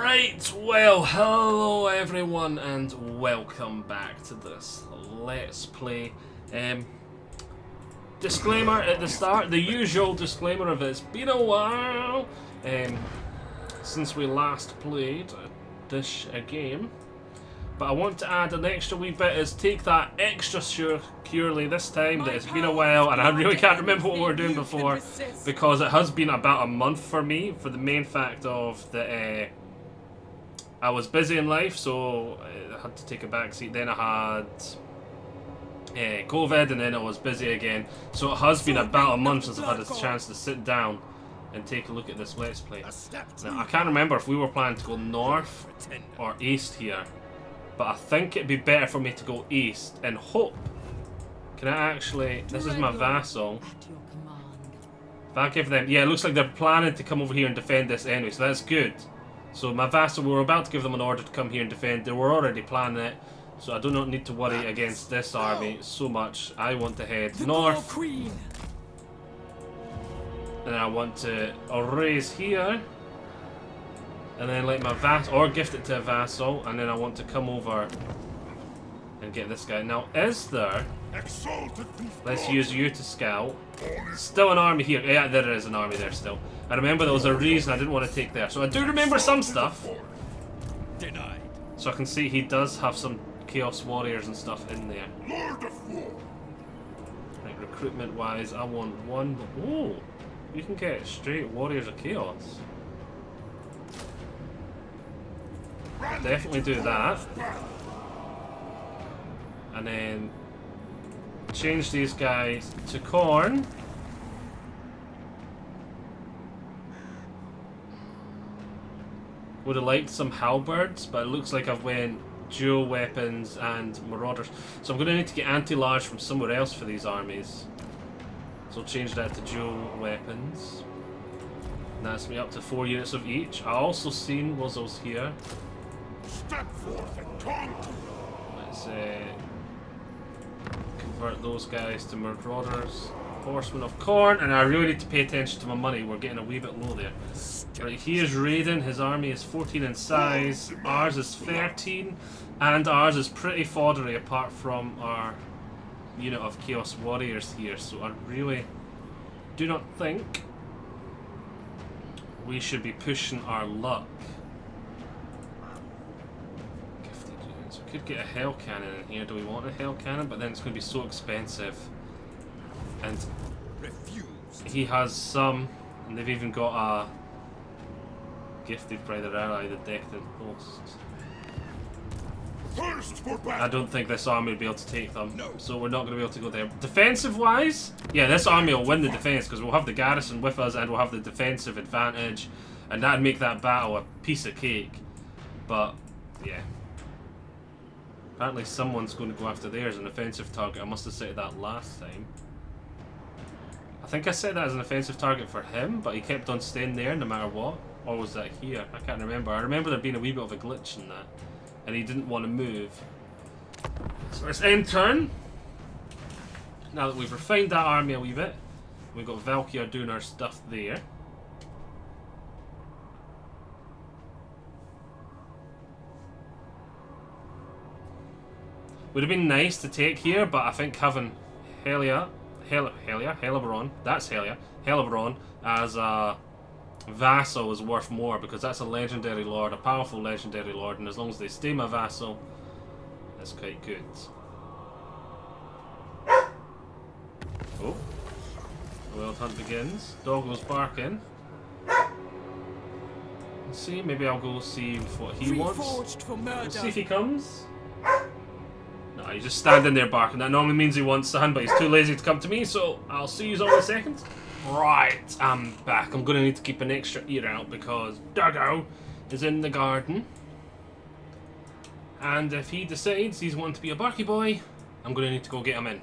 Right, well, hello everyone and welcome back to this Let's Play. Disclaimer at the start, the usual disclaimer of it's been a while since we last played this game. But I want to add an extra wee bit is take that extra securely this time that it's been a while and I really can't remember what we were doing before because it has been about a month for me for the main fact of the I was busy in life, so I had to take a back seat. Then I had COVID, and then I was busy again. So it has been about a month since I've had a chance to sit down and take a look at this Let's Play. Now, I can't remember if we were planning to go north or east here, but I think it'd be better for me to go east and hope. Can I actually... This is my vassal. Valkia for them. Yeah, it looks like they're planning to come over here and defend this anyway, so that's good. So my vassal, we were about to give them an order to come here and defend. They were already planning it, so I do not need to worry against this army so much. I want to head north. And I want to raise here. And then let my vassal, or gift it to a vassal. And then I want to come over and get this guy. Now, is there... Let's use you to scout. Still an army here. Yeah, there is an army there still. I remember there was a reason I didn't want to take there. So I do remember some stuff. Denied. So I can see he does have some Chaos Warriors and stuff in there. Right, recruitment wise, I want one. Oh, you can get straight Warriors of Chaos. Definitely do that. And then change these guys to corn. Would have liked some halberds, but it looks like I've went dual weapons and marauders. So I'm going to need to get anti-large from somewhere else for these armies. So I'll change that to dual weapons. And that's me up to 4 units of each. I also seen Wuzzles here. Step forth and conquer. Let's convert those guys to marauders. Horsemen of corn, and I really need to pay attention to my money. We're getting a wee bit low there. Right, he is raiding. His army is 14 in size. Ours is 13, and ours is pretty foddery apart from our unit of Chaos Warriors here. So I really do not think we should be pushing our luck. Gifted units. We could get a Hell Cannon in here. Do we want a Hell Cannon? But then it's going to be so expensive. And he has some, and they've even got a gifted by their ally, the Decadent Host. I don't think this army will be able to take them, so we're not going to be able to go there. Defensive wise, yeah, this army will win the defense because we'll have the garrison with us and we'll have the defensive advantage, and that'd make that battle a piece of cake. But yeah, apparently someone's going to go after there as an offensive target. I must have said that last time. I think I set that as an offensive target for him, but he kept on staying there no matter what. Or was that here? I can't remember. I remember there being a wee bit of a glitch in that. And he didn't want to move. So it's end turn. Now that we've refined that army a wee bit, we've got Valkia doing our stuff there. Would have been nice to take here, but I think having Helibaron, that's Helibaron as a vassal is worth more because that's a legendary lord, a powerful legendary lord, and as long as they stay my vassal, that's quite good. Oh, the wild hunt begins. Doggo's barking. Let's see, maybe I'll go see what he wants. Let's see if he comes. No, he's just standing there barking. That normally means he wants sun, but he's too lazy to come to me, so I'll see you all in a second. Right, I'm back. I'm going to need to keep an extra ear out because Doggo is in the garden. And if he decides he's wanting to be a barky boy, I'm going to need to go get him in.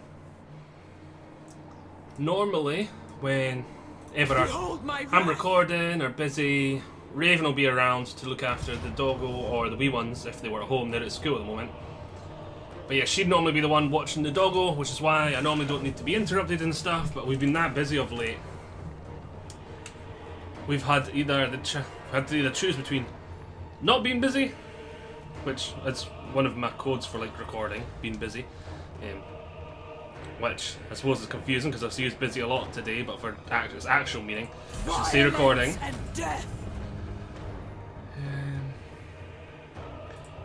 Normally, whenever I'm recording or busy, Raven will be around to look after the doggo or the wee ones if they were at home. They're at school at the moment. But yeah, she'd normally be the one watching the doggo, which is why I normally don't need to be interrupted and stuff, but we've been that busy of late. We've had to either choose between not being busy, which is one of my codes for like recording, being busy. Which I suppose is confusing because I've used busy a lot today, but for its actual meaning, I should say recording.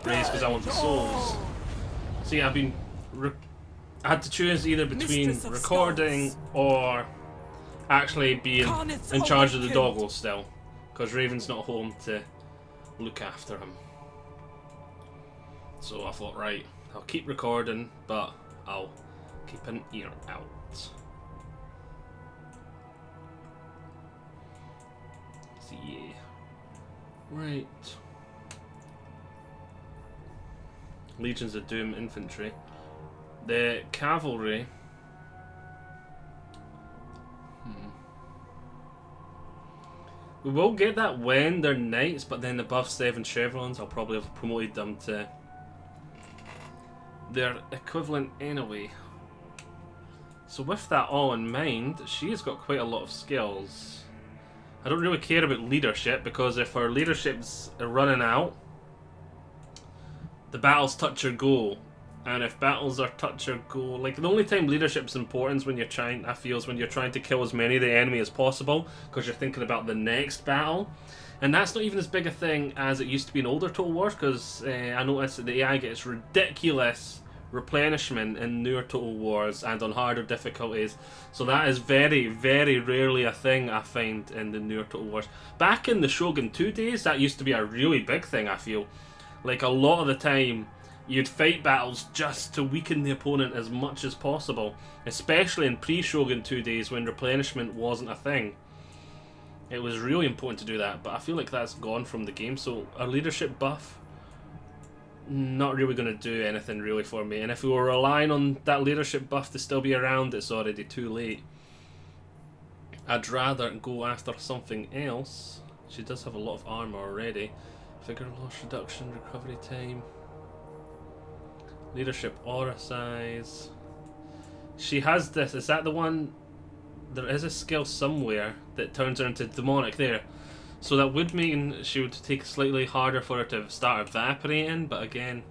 Raise because I want the souls. See, I had to choose either between recording or actually being in charge of the doggo still, because Raven's not home to look after him. So I thought, right, I'll keep recording, but I'll keep an ear out. So yeah. Right. Legions of Doom infantry. The cavalry. We will get that when they're knights, but then the buff 7 chevrons, I'll probably have promoted them to their equivalent anyway. So with that all in mind, she's got quite a lot of skills. I don't really care about leadership, because if her leadership's running out, the battles touch or go. And if battles are touch or go, like the only time leadership's important is when you're trying, I feel, is when you're trying to kill as many of the enemy as possible, because you're thinking about the next battle. And that's not even as big a thing as it used to be in older Total Wars, because I noticed that the AI gets ridiculous replenishment in newer Total Wars and on harder difficulties. So that is very, very rarely a thing I find in the newer Total Wars. Back in the Shogun 2 days, that used to be a really big thing, I feel. Like, a lot of the time, you'd fight battles just to weaken the opponent as much as possible, especially in pre-Shogun 2 days when replenishment wasn't a thing. It was really important to do that, but I feel like that's gone from the game. So a leadership buff, not really going to do anything really for me. And if we were relying on that leadership buff to still be around, it's already too late. I'd rather go after something else. She does have a lot of armor already. Figure loss reduction, recovery time. Leadership aura size. She has this. Is that the one? There is a skill somewhere that turns her into demonic there. So that would mean she would take slightly harder for her to start evaporating, but again.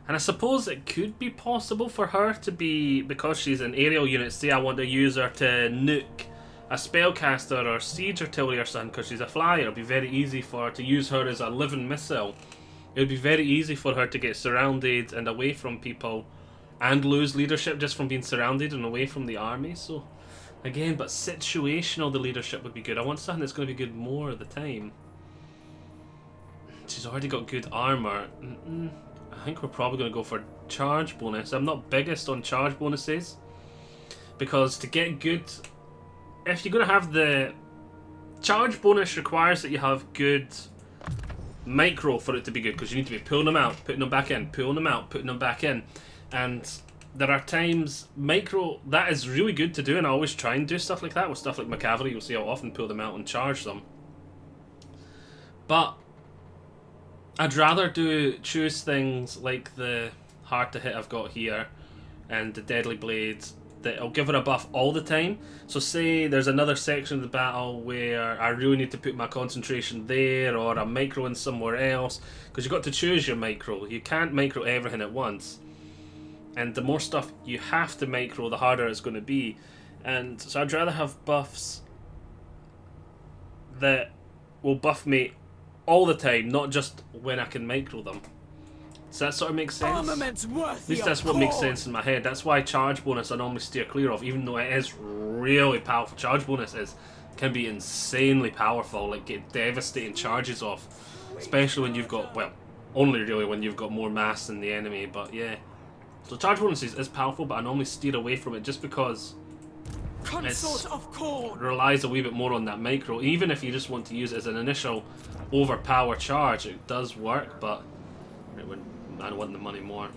And I suppose it could be possible for her to be, because she's an aerial unit, say I want to use her to nuke a spellcaster or siege artillery or something, because she's a flyer. It'll be very easy for her to use her as a living missile. It would be very easy for her to get surrounded and away from people and lose leadership just from being surrounded and away from the army. So again, but situational, the leadership would be good. I want something that's going to be good more of the time. She's already got good armor. I think we're probably going to go for charge bonus. I'm not biggest on charge bonuses, because to get good, if you're going to have the charge bonus, requires that you have good micro for it to be good, because you need to be pulling them out, putting them back in, pulling them out, putting them back in. And there are times micro, that is really good to do, and I always try and do stuff like that with stuff like my cavalry. You'll see I'll often pull them out and charge them. But I'd rather choose things like the hard to hit I've got here and the deadly blades that'll give her a buff all the time. So say there's another section of the battle where I really need to put my concentration there, or I'm microing somewhere else, because you've got to choose your micro. You can't micro everything at once. And the more stuff you have to micro, the harder it's going to be. And so I'd rather have buffs that will buff me all the time, not just when I can micro them. Does that sort of make sense? At least that's what makes sense in my head. That's why charge bonus I normally steer clear of, even though it is really powerful. Charge bonus can be insanely powerful, like get devastating charges off. Especially when you've got, well, only really when you've got more mass than the enemy, but yeah. So charge bonus is powerful, but I normally steer away from it just because it relies a wee bit more on that micro. Even if you just want to use it as an initial overpower charge, it does work, but I want the money more.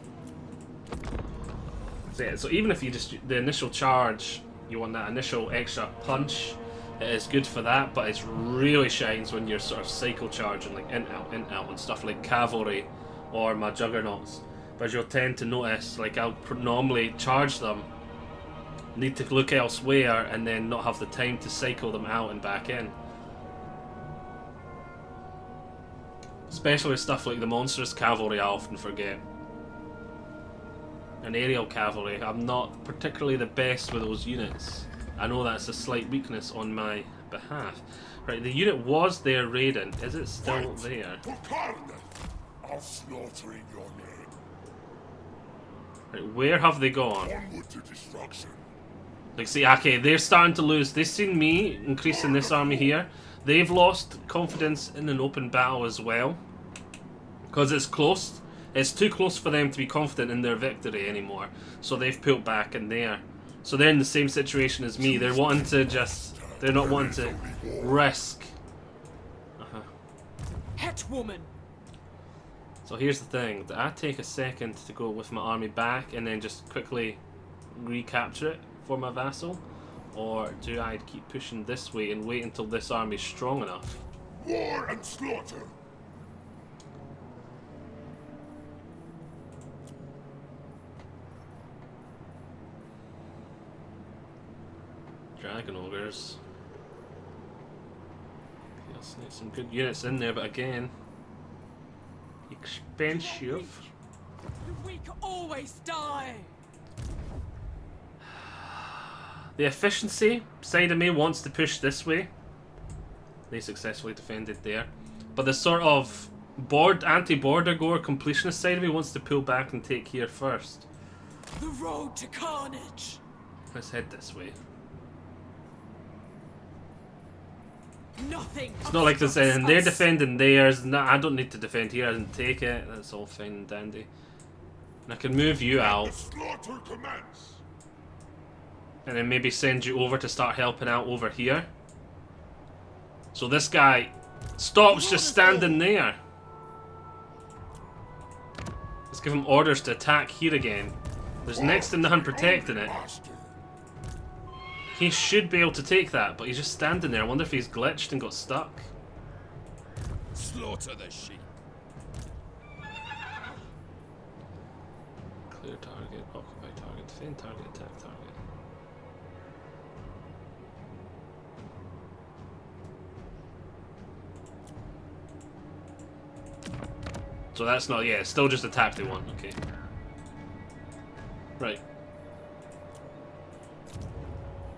So yeah, so even if you just, the initial charge, you want that initial extra punch, it is good for that, but it really shines when you're sort of cycle charging, like in out, and stuff like cavalry or my juggernauts. But as you'll tend to notice, like I'll normally charge them, need to look elsewhere, and then not have the time to cycle them out and back in. Especially with stuff like the monstrous cavalry, I often forget. And aerial cavalry, I'm not particularly the best with those units. I know that's a slight weakness on my behalf. Right, the unit was there raiding. Is it still there? I'll slaughter in your name. Right, where have they gone? Onward to destruction. Like, see, okay, they're starting to lose. They've seen me increasing this army here. They've lost confidence in an open battle as well. Because it's close. It's too close for them to be confident in their victory anymore. So they've pulled back in there. So they're in the same situation as me. They're wanting to just... They're not wanting to risk. Het woman. So here's the thing. Do I take a second to go with my army back and then just quickly recapture it for my vassal? Or do I keep pushing this way and wait until this army's strong enough? War and slaughter. Dragon ogres. Let's need some good units in there, but again, expensive. The weak always die. The efficiency side of me wants to push this way. They successfully defended there. But the sort of anti-border gore completionist side of me wants to pull back and take here first. The road to carnage. Let's head this way. Nothing. It's not like this, and they're defending theirs. No, I don't need to defend here and take it. That's all fine and dandy. And I can move you out. The slaughter commence. And then maybe send you over to start helping out over here. So this guy stops just standing there. Let's give him orders to attack here again. There's next to none protecting it. He should be able to take that, but he's just standing there. I wonder if he's glitched and got stuck. Slaughter the sheep. Clear target, occupy target, defend target, attack target. So that's not, yeah, it's still just attack they want, okay. Right.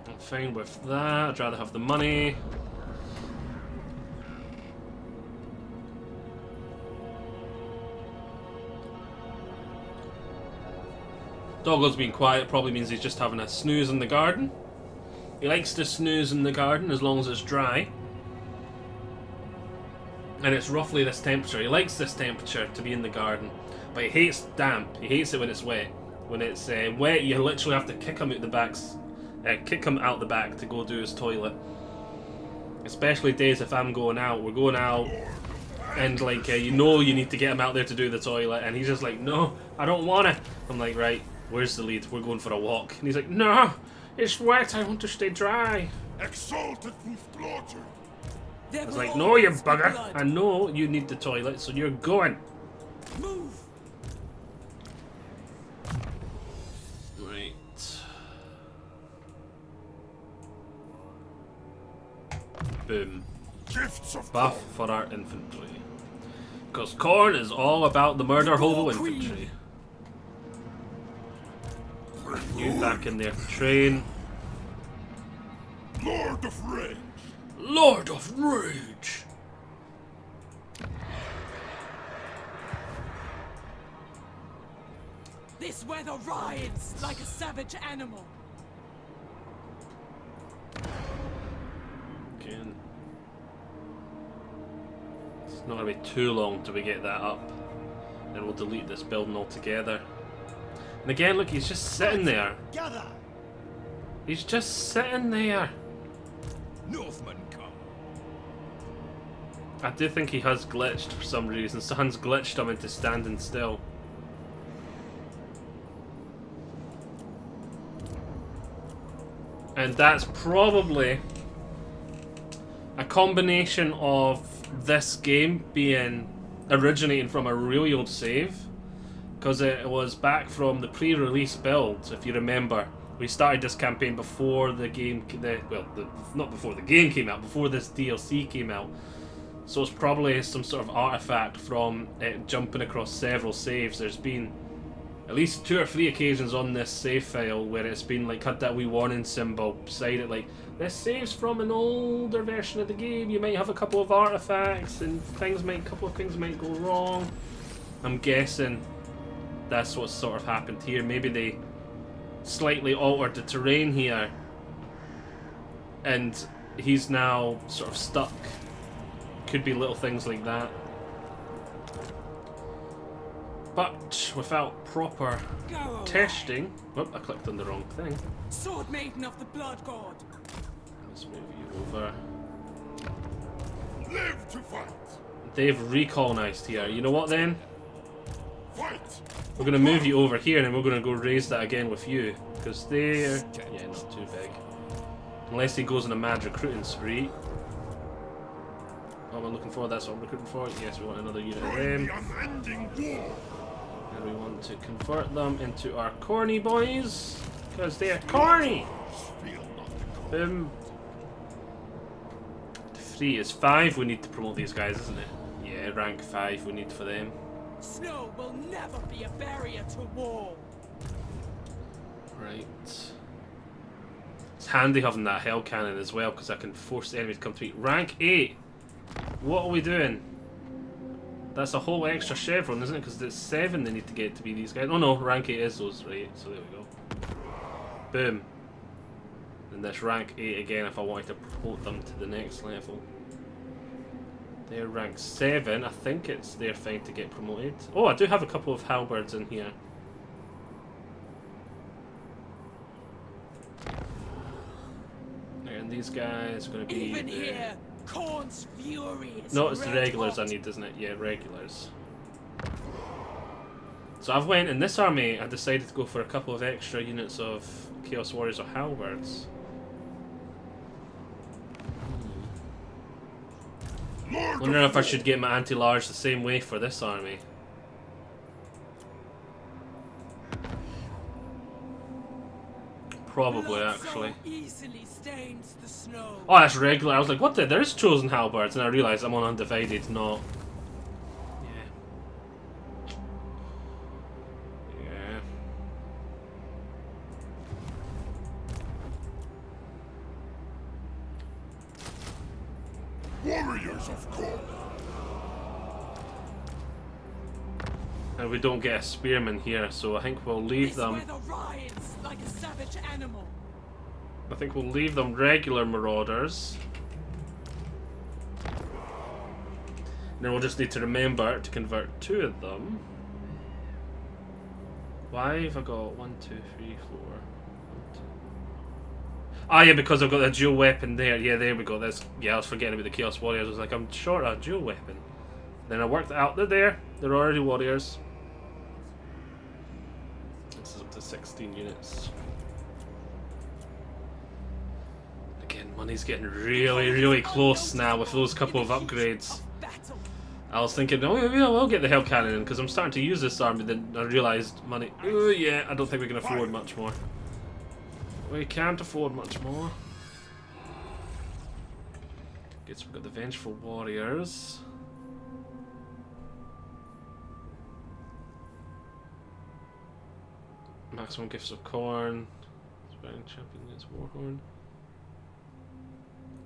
I'm fine with that, I'd rather have the money. Doggo's being quiet probably means he's just having a snooze in the garden. He likes to snooze in the garden as long as it's dry. And it's roughly this temperature. He likes this temperature to be in the garden. But he hates damp. He hates it when it's wet. When it's wet, you literally have to kick him out the back to go do his toilet. Especially days if I'm going out. We're going out and like you know you need to get him out there to do the toilet, and he's just like, no, I don't want to. I'm like, right, where's the lead? We're going for a walk. And he's like, no, it's wet, I want to stay dry. Exalted through slaughter. I was like, no, you bugger. I know you need the toilet, so you're going. Move. Right. Boom. Gifts of Buff for our infantry. Because Khorne is all about the murder hobo infantry. You back in there to train. Lord of Rage. Lord of Rage! This weather rides like a savage animal. Again. It's not going to be too long till we get that up. Then we'll delete this building altogether. And again, look, he's just sitting there. Gather. He's just sitting there. Northmen come. I do think he has glitched for some reason. Someone's glitched him into standing still. And that's probably a combination of this game being originating from a really old save, because it was back from the pre-release build, if you remember. We started this campaign before the game, not before the game came out, before this DLC came out. So it's probably some sort of artifact from it jumping across several saves. There's been at least 2 or 3 occasions on this save file where it's been like had that wee warning symbol beside it, like this saves from an older version of the game. You might have a couple of artifacts and a couple of things might go wrong. I'm guessing that's what's sort of happened here. Maybe they slightly altered the terrain here, and he's now sort of stuck. Could be little things like that. But without proper testing... Oh, I clicked on the wrong thing. Sword Maiden of the Blood God. Let's move you over. Live to fight. They've recolonized here. You know what then? Fight. We're going to move you over here and then we're going to go raise that again with you. Because they're... yeah, not too big. Unless he goes on a mad recruiting spree. What am I looking for? That's what I'm recruiting for. Yes, we want another unit of them. And we want to convert them into our corny boys. Because they are corny! Boom. 3 is 5. We need to promote these guys, isn't it? Yeah, rank 5 we need for them. Snow will never be a barrier to war. Right. It's handy having that hell cannon as well, because I can force the enemy to come to me. Rank 8! What are we doing? That's a whole extra chevron, isn't it? Because it's 7 they need to get to be these guys. Oh no, rank 8 is those, right? So there we go. Boom. And that's rank 8 again if I wanted to promote them to the next level. They're rank 7. I think it's their thing to get promoted. Oh, I do have a couple of halberds in here. And these guys are going to be... Even here, Khorne's fury is no, it's the red regulars hot. I need, isn't it? Yeah, regulars. So I've went in this army, I decided to go for a couple of extra units of Chaos Warriors or halberds. Wondering if I should get my anti-large the same way for this army. Probably, Blood actually. so easily stains the snow. Oh, that's regular. I was like, what the? There's chosen halberds, and I realised I'm on undivided, not... Yeah. Yeah. Warriors of Khorne. And we don't get a spearman here, so I think we'll leave This them... weather rides like a savage animal. I think we'll leave them regular marauders. And then we'll just need to remember to convert 2 of them. Why have I got 1, 2, 3, 4? 1, 2. Ah, yeah, because I've got a dual weapon there. Yeah, there we go. That's, yeah, I was forgetting about the Chaos Warriors. I was like, I'm short of a dual weapon. Then I worked it out. They're there. They're already warriors. This is up to 16 units. Again, money's getting really, really close now with those couple of upgrades. I was thinking, oh yeah, we'll get the hell cannon in because I'm starting to use this army. Then I realised money. Oh yeah, I don't think we can afford much more. We can't afford much more. Guess we've got the Vengeful Warriors. Maximum gifts of corn. Inspiring champion against Warhorn.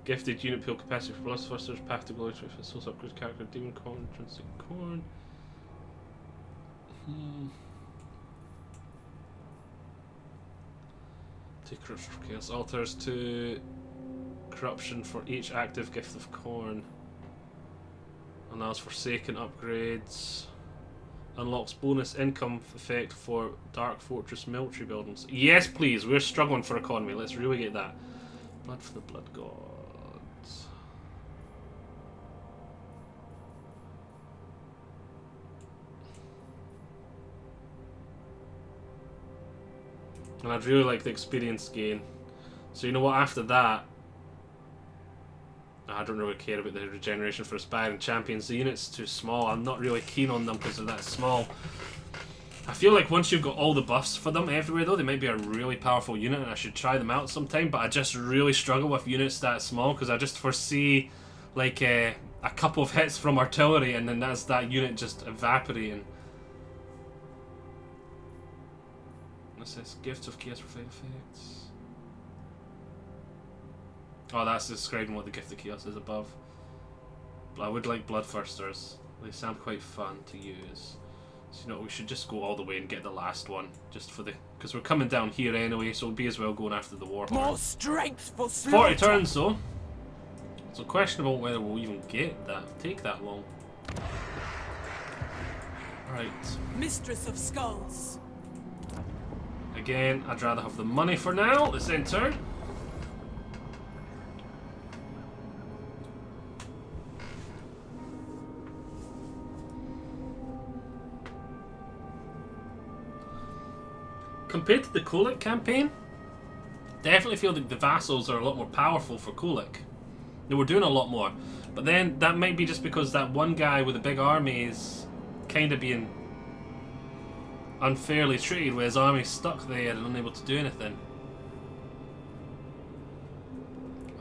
Gifted unit pool capacity for Blast Thrusters, Path to Glory, for Source Upgrade character, Demon Corn, Intrinsic Corn. Take Corruption for Chaos Altars to Corruption for each active gift of corn. Allows Forsaken upgrades. Unlocks bonus income effect for Dark Fortress military buildings. Yes, please. We're struggling for economy. Let's really get that. Blood for the Blood Gods. And I'd really like the experience gain. So you know what? After that, I don't really care about the regeneration for Aspiring Champions. The unit's too small. I'm not really keen on them because they're that small. I feel like once you've got all the buffs for them everywhere though, they might be a really powerful unit and I should try them out sometime, but I just really struggle with units that small because I just foresee like a a couple of hits from artillery, and then that's that unit just evaporating. What's this? Gifts of Chaos for Fate effects. Oh, that's describing what the Gift of Chaos is above. But I would like Bloodthirsters. They sound quite fun to use. So, you know, we should just go all the way and get the last one. Just for the... Because we're coming down here anyway, so we'll be as well going after the warhmmer. More strength for 40 turns, though. So questionable whether we'll even get that. Take that long. Right. Mistress of Skulls. Again, I'd rather have the money for now. Let's enter. Compared to the Kolic campaign, definitely feel like the vassals are a lot more powerful for Kolic. They were doing a lot more. But then that might be just because that one guy with a big army is kind of being unfairly treated, where his army's stuck there and unable to do anything.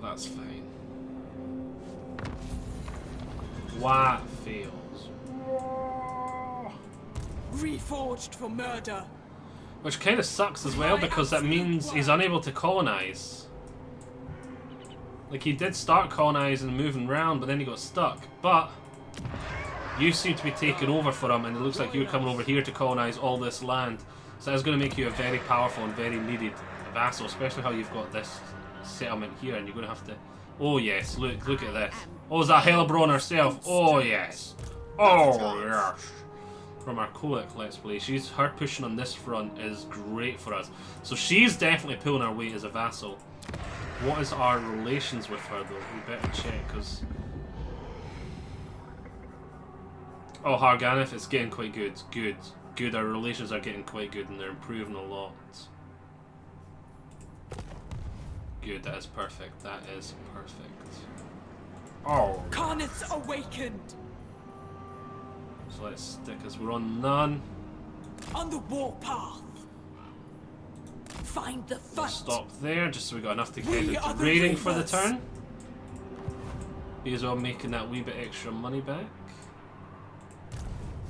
That's fine. What fails? Reforged for murder. Which kind of sucks as well, because that means he's unable to colonize. Like, he did start colonizing and moving around, but then he got stuck. But you seem to be taking over for him, and it looks like you're coming over here to colonize all this land. So that's going to make you a very powerful and very needed vassal, especially how you've got this settlement here, and you're going to have to... Oh yes, look at this. Oh, is that Hellebron herself? Oh yes. Oh yes. From our Kolic Let's Play, her pushing on this front is great for us. So she's definitely pulling our weight as a vassal. What is our relations with her though? We better check, because... Oh, Harganeth, it's getting quite good. Good, our relations are getting quite good and they're improving a lot. Good, that is perfect. That is perfect. Oh! Carnets awakened! So let's stick as we're on none. On the warpath. Find the fight. Stop there, just so we got enough to get We into are the raiding for the reavers. turn. Be as well making that wee bit extra money back.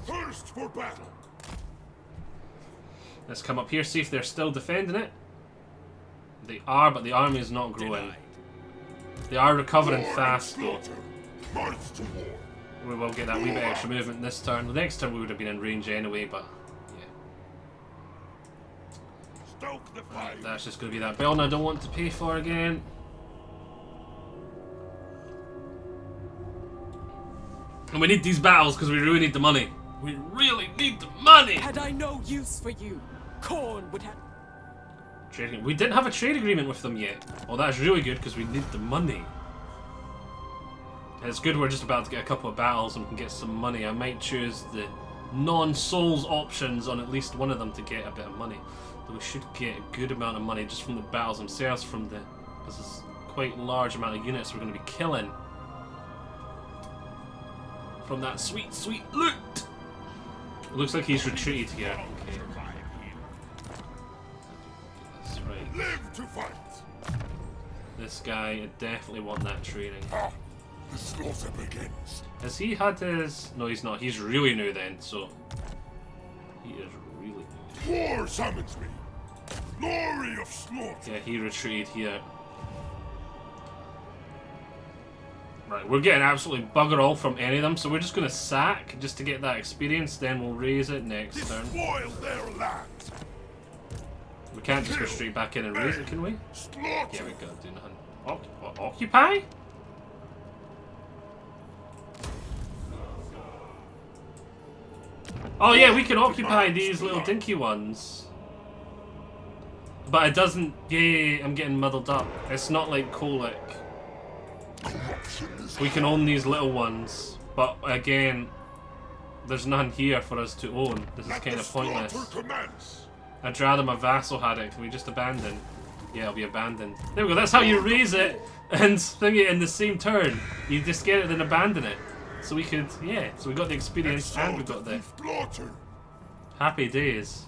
Thirst for battle. Let's come up here, see if they're still defending it. They are, but the army is not growing. They are recovering War fast and though. slaughter. March to war. We will get that wee bit extra movement this turn. The next turn we would have been in range anyway, but yeah. Stoke the fire. That's just going to be that building I don't want to pay for again. And we need these battles because we really need the money. We really need the money! Had I no use for you, Khorne would have... Trading. We didn't have a trade agreement with them yet. Well, that's really good because we need the money. And it's good we're just about to get a couple of battles and we can get some money. I might choose the non-souls options on at least one of them to get a bit of money. But we should get a good amount of money just from the battles themselves, from the... This is quite a large amount of units we're going to be killing. From that sweet, sweet loot! It looks like he's retreated here. Okay. That's right. Live to fight. This guy, I definitely want that training. Ah, the slaughter begins. Has he had his... No, he's not. He's really new then, so... He is really new. War summons me. Glory of slaughter. Yeah, he retreated here. Right, we're getting absolutely bugger all from any of them, so we're just going to sack just to get that experience, then we'll raise it next turn. Despoil their land. We can't just go straight back in and raise it, can we? Slaughter. Yeah, we gotta do nothing. Occupy? Oh yeah, we can occupy these little dinky ones. But it doesn't... Yeah, I'm getting muddled up. It's not like Kolic. We can own these little ones, but again, there's none here for us to own. This is kind of pointless. I'd rather my vassal had it. Can we just abandon? Yeah, it'll be abandoned. There we go, that's how you raise it and thing it in the same turn. You just get it and abandon it. So we could, yeah, so we got the experience and we got the happy days.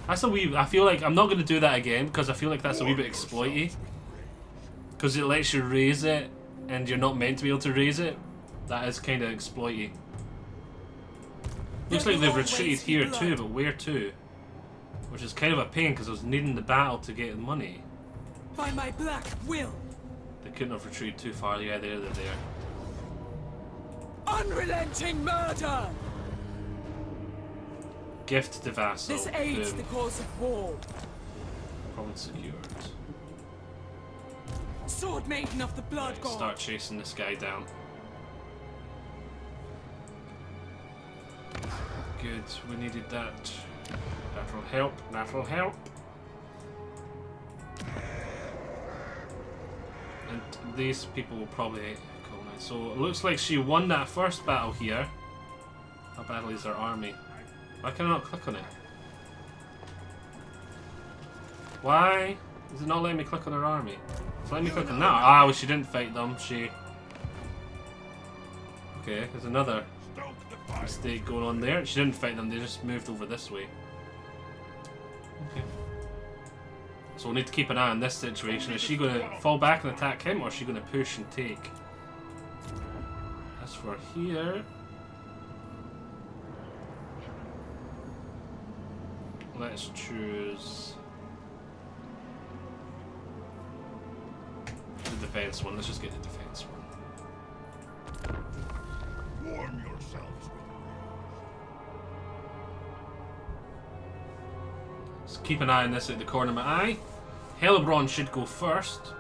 That's a wee, I feel like I'm not going to do that again because I feel like that's a wee bit exploity. Because it lets you raise it and you're not meant to be able to raise it. That is kind of exploity. Looks There like will they've retreated always be here blood. too, but where to? Which is kind of a pain because I was needing the battle to get the money. By my black will. They couldn't have retreated too far. Yeah, they're there. Unrelenting murder! Gift to vassal. This aids Boom. the cause of war. Province secured. Sword maiden of the blood Right, god. start chasing this guy down. Good, we needed that. That'll help, that'll help. And these people will probably colonize. So it looks like she won that first battle here. How badly is her army? Why can I not click on it? Why is it not letting me click on her army? It's letting me click on that. Ah, well, she didn't fight them. She. Okay, there's another mistake going on there. She didn't fight them. They just moved over this way. Okay. So we need to keep an eye on this situation. Is she going to fall back and attack him, or is she going to push and take? As for here. Let's choose the defense one. Let's just get the defense one. Warm yourselves with Let's keep an eye on this at the corner of my eye. Hellebron should go first.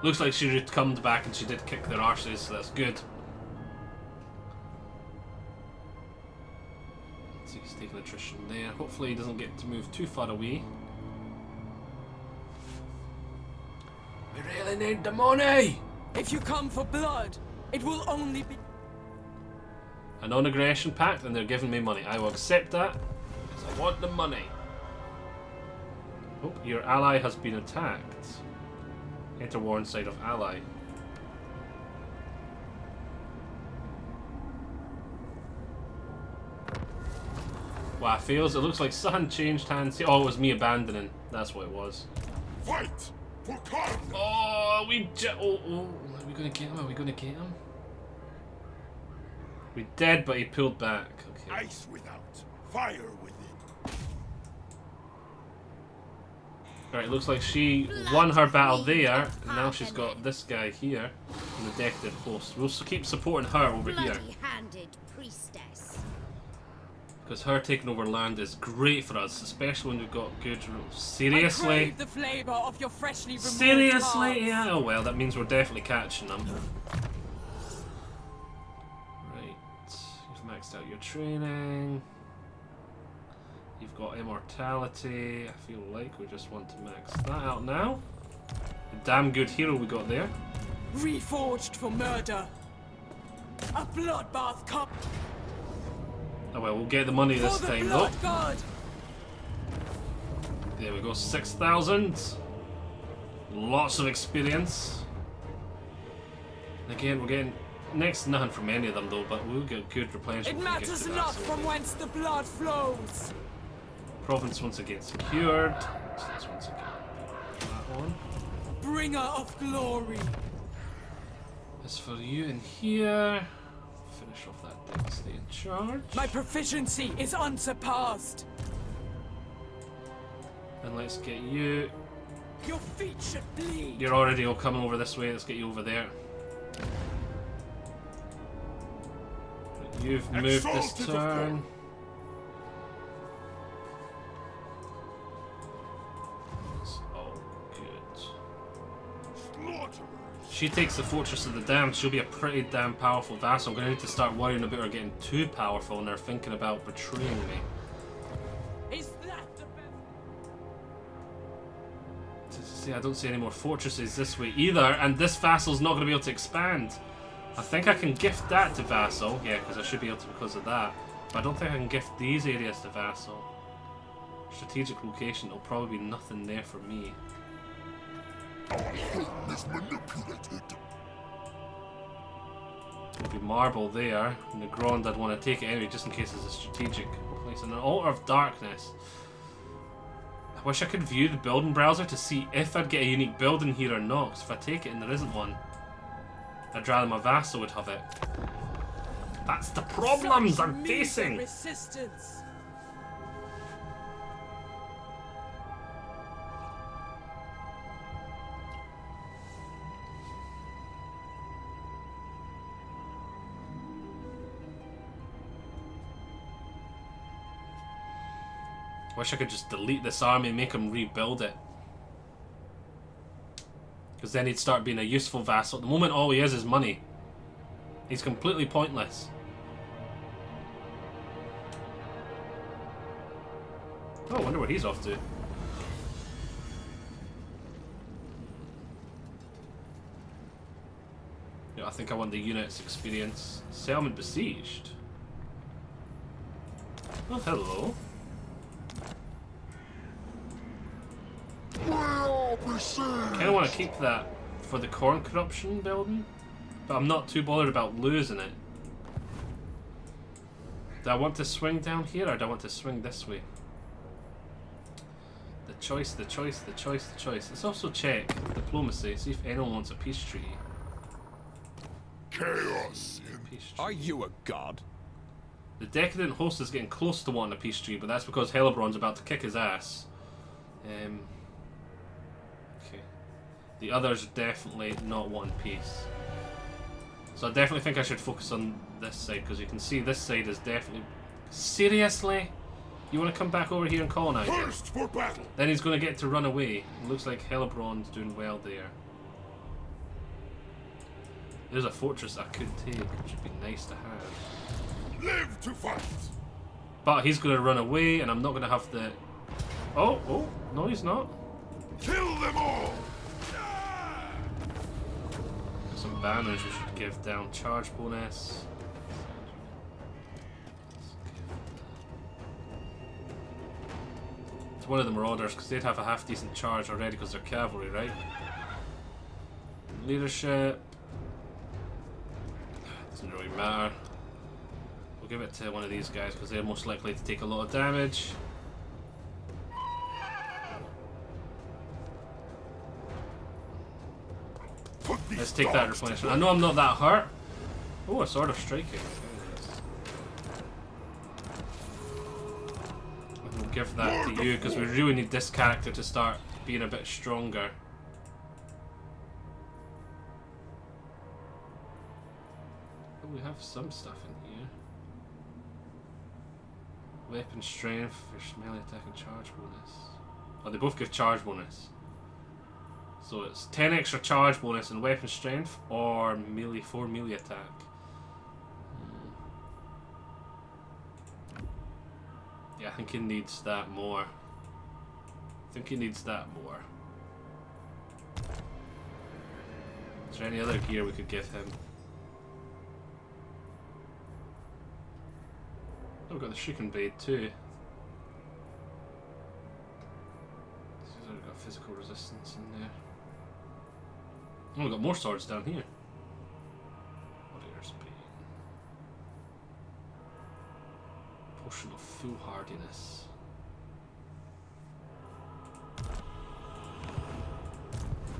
Looks like she come back and she did kick their arses, so that's good. He's taking attrition there. Hopefully he doesn't get to move too far away. We really need the money! If you come for blood, it will only be... A non-aggression pact, and they're giving me money. I will accept that, because I want the money. Oh, your ally has been attacked. Enter war inside of ally. Wow, fails. It looks like something changed hands. Oh, it was me abandoning. That's what it was. fight for Karn. Oh, oh, are we gonna get him? Are we gonna get him? We did, but he pulled back. Okay. Ice without, fire within. Alright, looks like she won her battle there, and now she's got this guy here in the decadent host. We'll keep supporting her over here. Bloody-handed priestess. Because her taking over land is great for us, especially when we've got good rules. I Seriously? crave the flavor of your freshly removed Seriously? hearts. Yeah, oh well, that means we're definitely catching them. Right, you've maxed out your training. You've got immortality. I feel like we just want to max that out now. A damn good hero we got there. Reforged for murder. A bloodbath cup Oh well, we'll get the money this for the time though. blood god. There we go, 6,000. Lots of experience. And again, we're getting next to nothing from any of them though, but we'll get good replenishment. It from Gift matters to not Vassal. from whence the blood flows. Province once again secured. So let's once again that one. Bringer of glory. As for you in here, finish off that deck, stay in charge. My proficiency is unsurpassed. And let's get you. Your feet should bleed. You're already all coming over this way, let's get you over there. You've moved this Exalted of turn. God. It's all good. Slaughterers. She takes the Fortress of the Damned, she'll be a pretty damn powerful vassal. I'm going to need to start worrying about her getting too powerful and her thinking about betraying me. Is that the best? See, I don't see any more fortresses this way either, and this vassal's not going to be able to expand. I think I can gift that to vassal, yeah, because I should be able to because of that. But I don't think I can gift these areas to vassal. Strategic location, there'll probably be nothing there for me. Our home is manipulated. There'll be marble there, and the Grand I'd want to take it anyway, just in case it's a strategic place. And an Altar of Darkness. I wish I could view the building browser to see if I'd get a unique building here or not, because if I take it and there isn't one, I'd rather my vassal would have it. That's the problems Such I'm meager facing. Resistance. Wish I could just delete this army and make him rebuild it. Because then he'd start being a useful vassal. At the moment, all he is money. He's completely pointless. Oh, I wonder where he's off to. Yeah, I think I want the units experience. Settlement besieged. Oh, hello. I kind of want to keep that for the corn corruption building, but I'm not too bothered about losing it. Do I want to swing down here or do I want to swing this way? The choice, the choice, the choice, the choice. Let's also check diplomacy, see if anyone wants a peace treaty. Chaos. Peace treaty. Are you a god? The decadent host is getting close to wanting a peace treaty, but that's because Hellebron's about to kick his ass. Okay. The others definitely not wanting peace. So I definitely think I should focus on this side, because you can see this side is definitely... Seriously? You want to come back over here and colonize it? First for battle. Then he's going to get to run away. It looks like Hellebron's doing well there. There's a fortress I could take, which would be nice to have. Live to fight. But he's going to run away, and I'm not going to have the... Oh, no he's not. Kill them all. Some banners we should give down. Charge bonus. It's one of the Marauders, because they'd have a half decent charge already because they're cavalry, right? Leadership. Doesn't really matter. We'll give it to one of these guys because they're most likely to take a lot of damage. Let's take that replenishment. I know I'm not that hurt. Oh, a sword of striking. We'll give that to you because we really need this character to start being a bit stronger. Oh, we have some stuff in here. Weapon strength, for melee attack and charge bonus. Oh, they both give charge bonus. So it's 10 extra charge bonus and weapon strength, or melee 4 melee attack. Yeah, I think he needs that more. I think he needs that more. Is there any other gear we could give him? Oh, we've got the Shrieking Blade too. We've got physical resistance in there. Oh, we've got more swords down here. Warrior's Bane. Potion of Foolhardiness.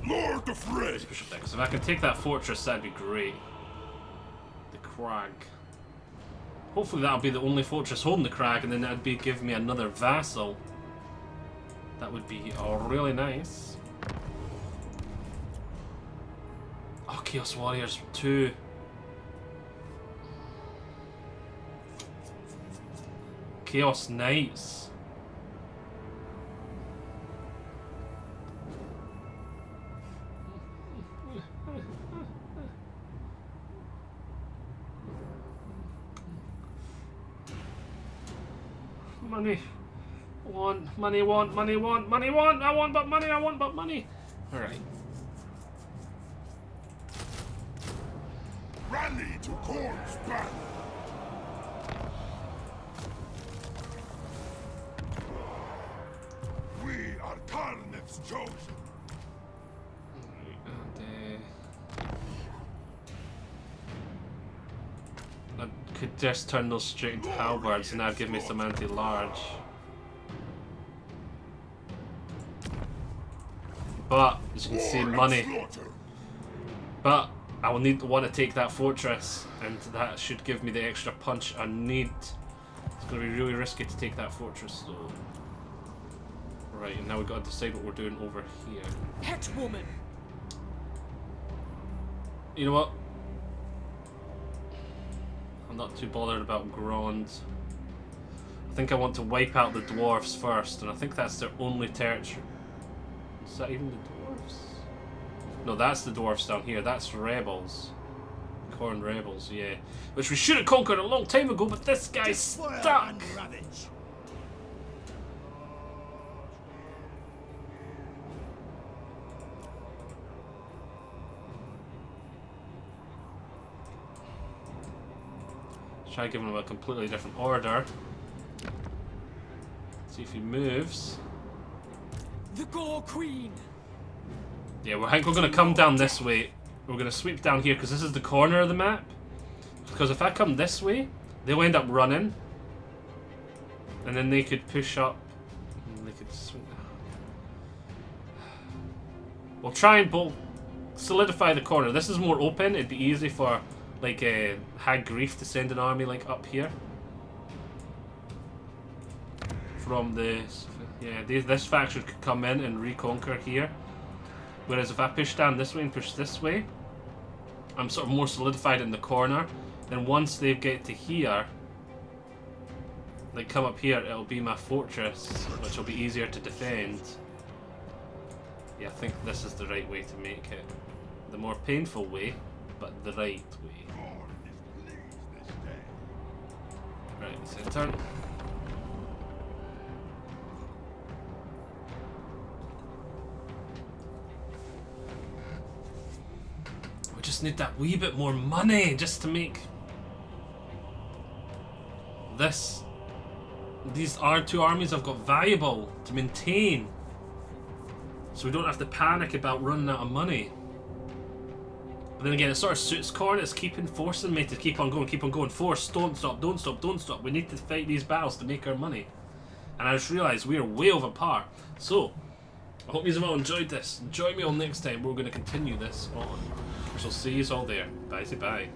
Lord of Rage. Let's push up there, because if I can take that fortress, that'd be great. The crag. Hopefully that'll be the only fortress holding the crag, and then that'd be give me another vassal. That would be really nice. Oh, Chaos Warriors 2. Chaos Knights. Money. Want, money, want, money, want, money, want. I want but money, I want but money. Alright. Rally to Corn's back. We are Tarnev's chosen. I could just turn those straight into halberds and that'd give me some anti-large. But, as you can see, money. But I will want to take that fortress, and that should give me the extra punch I need. It's going to be really risky to take that fortress though. Right, and now we've got to decide what we're doing over here. Het woman. You know what? I'm not too bothered about Grand. I think I want to wipe out the dwarves first, and I think that's their only territory. Is that even the dwarves? No, that's the dwarves down here. That's rebels. Corn rebels, yeah. Which we should have conquered a long time ago, but this guy's stuck. Try giving him a completely different order. See if he moves. The Gore Queen. Yeah, I think we're going to come down this way. We're going to sweep down here because this is the corner of the map. Because if I come this way, they'll end up running. And then they could push up. And they could swing. We'll try and solidify the corner. This is more open. It'd be easy for like Hag Grief to send an army like up here. From this, yeah, this faction could come in and reconquer here. Whereas if I push down this way and push this way, I'm sort of more solidified in the corner. Then once they get to here, they come up here, it'll be my fortress, which will be easier to defend. Yeah, I think this is the right way to make it. The more painful way, but the right way. Right, it's in turn. We just need that wee bit more money just to make these two armies I've got valuable to maintain, so we don't have to panic about running out of money. But then again, it sort of suits Corn. It's forcing me to keep on going. Force, don't stop, don't stop, don't stop. We need to fight these battles to make our money. And I just realised we are way over par. So, I hope you've all enjoyed this. Join me on next time. We're going to continue this on. We shall see you all there. Bye. Bye.